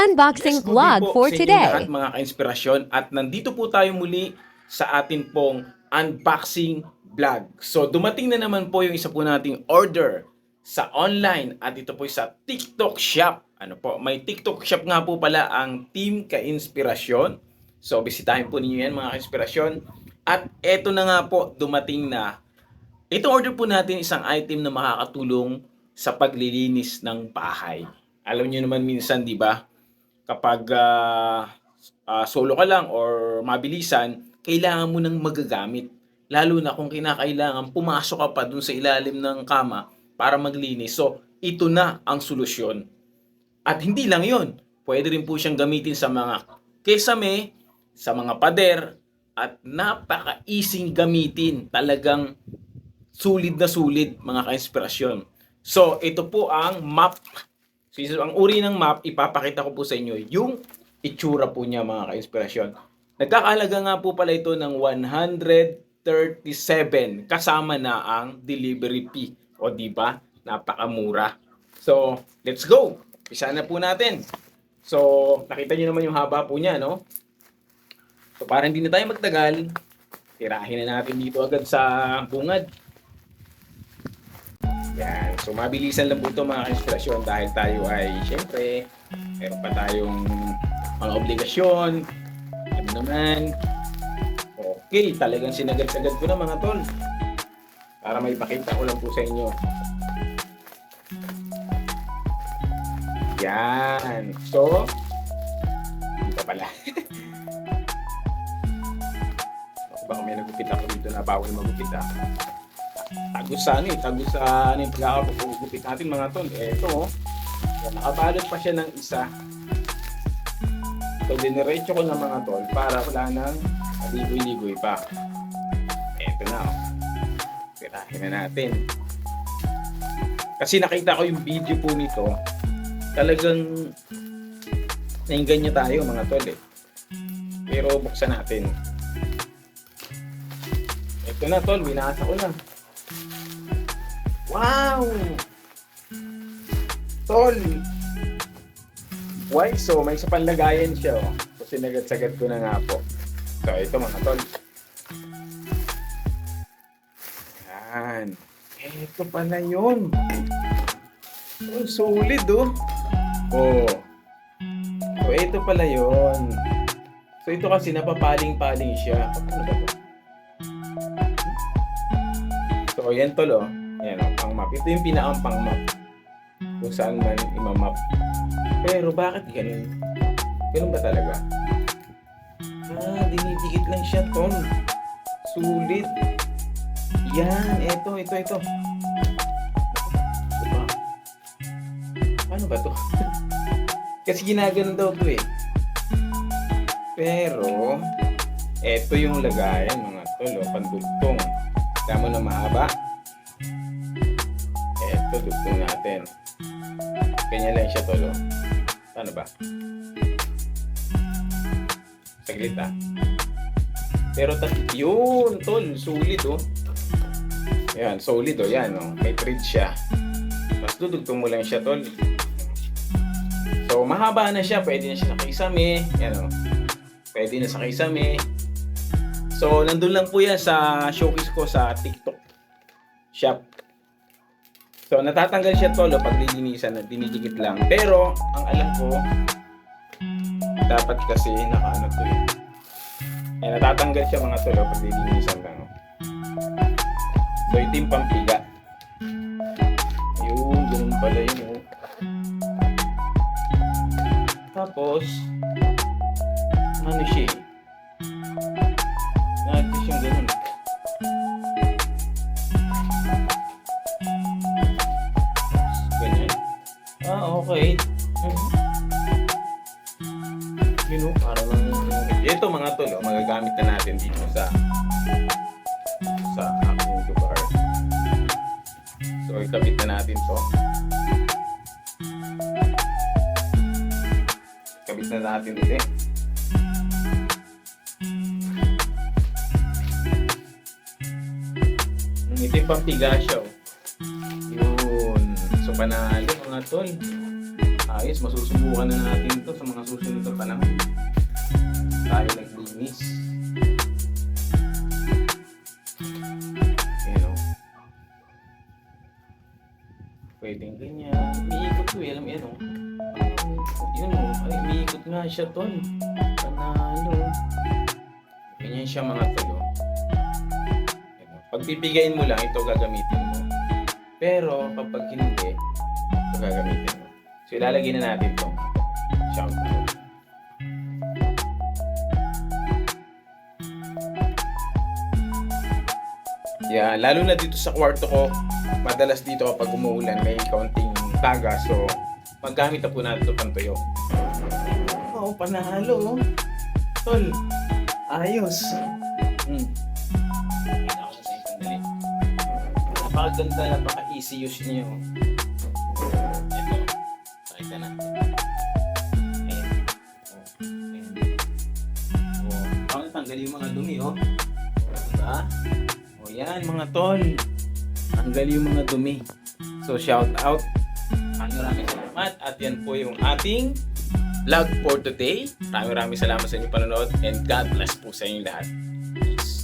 unboxing Yes, good day vlog po for sa inyo today. lahat mga ka-inspirasyon at nandito po tayo muli sa atin pong unboxing vlog. So dumating na naman po yung isa po nating order sa online at ito po sa TikTok Shop. Ano po, may TikTok Shop nga po pala ang Team Ka-Inspirasyon. So bisitahin po ninyo yan mga ka-inspirasyon. At eto na nga po, dumating na. Ito order po natin isang item na makakatulong sa paglilinis ng bahay. Alam niyo naman minsan, di ba? Kapag solo ka lang or mabilisan, kailangan mo nang magagamit. Lalo na kung kinakailangan pumasok ka pa dun sa ilalim ng kama para maglinis. So, ito na ang solusyon. At hindi lang yon, pwede rin po siyang gamitin sa mga kesame, sa mga pader, at napaka-easy gamitin. Talagang sulit na sulit mga ka-inspirasyon. So, ito po ang map. So, ang uri ng map, ipapakita ko po sa inyo yung itsura po niya mga ka-inspirasyon. Nagkakahalaga nga po pala ito ng 137 kasama na ang delivery fee. O di ba? Napakamura. So, let's go. Umpisa na po natin. So, nakita niyo naman yung haba po niya, no? So, para hindi na tayo magtagal, tirahin na natin dito agad sa bungad. Yan. So, mabilisan lang po ito mga ka-inspirasyon dahil tayo ay, syempre, meron pa tayong mga obligasyon. Ano naman. Okay, talagang sinagad-sagad ko na mga tol. Para may pakita ko lang po sa inyo. Yan. So, dito pala. Baka may nagupit ako dito na bawal magupit tagos sa yung pagkakapagupit natin mga tol. Eto, nakabalot pa siya ng isa. So, diniretso ko na mga tol para wala nang ligoy-ligoy pa. Eto na, tirahin na natin. Kasi nakita ko yung video po nito, talagang nainggan niya tayo mga tol Pero buksan natin. Eto na tol, binasa ko na. Wow! Tol! Why? So, may isa pang lagayan siya. So, sinagad-sagad ko na nga po. So, ito mga tol. Yan. Ito pala yun. Oh, solid oh. Oh. So, ito pala yun. So, ito kasi napapaling-paling siya. Ano ba ito? So, yan tol oh. Yan o, pang map. Ito yung pinakang pang map. Kung saan man imamap. Pero bakit ganun? Ganun ba talaga? Dinidikit lang siya, tol. Sulit. Yan, ito. Diba? Ano ba to? Kasi ginaganon daw to Pero, ito yung lagayan, mga tol. Pandugtong. Tama na mahaba. Ito, dugtong natin. Ganyan lang siya, tolo. Paano ba? Saglit Pero yun, tol. Solid, oh. Yan, solid, oh. Yan, oh. May thread siya. Tapos dudugtong mo lang siya, tol. So, mahaba na siya. Pwede na siya sa kisame. Yan, oh. Pwede na sa kisame. So, nandun lang po yan sa showcase ko sa TikTok Shop. So, natatanggal siya tolo pag lilinisan na dinidikit lang. Pero, ang alam ko, dapat kasi nakaano to natatanggal siya mga tolo pag lilinisan lang. So, ito yung pampiga. Ayun, ganun pala yun. Tapos, ano siya natin siyang ganun. Okay. Yun o, para lang. Ito mga tol, magagamit na natin dito sa aking lugar. So, ikabit na natin to. Ikabit na natin ulit. Ito yung pampiga siya. Yun. So, panalo mga tol. Ayos, masusubukan na natin ito sa mga susunod na panahon. Tayo naglinis. Ayan o. Pwedeng ganyan. Umiikot ko eh, alam mo yan o. Yun o, ay umiikot nga siya tol. Panalo. Ganyan siya mga tol o. Pagpipigayin mo lang, ito gagamitin mo. Pero kapag hindi, ito gagamitin mo. So ilalagay na natin ito. Shout out. Yeah, lalo na dito sa kwarto ko, madalas dito kapag umuulan may kaunting taga. So maggamit na po natin ito pantuyo. Oh, panalo. Tol, ayos. Napakaganda, napaka-easy use niyo. Ito, pakita na. Ayan. Ako natanggal yung mga dumi, oh. Diba? O yan, mga tol. Tanggal yung mga dumi. So, shout out. Maraming salamat. At yan po yung ating vlog for today. Maraming salamat sa inyong panonood. And God bless po sa inyong lahat. Peace.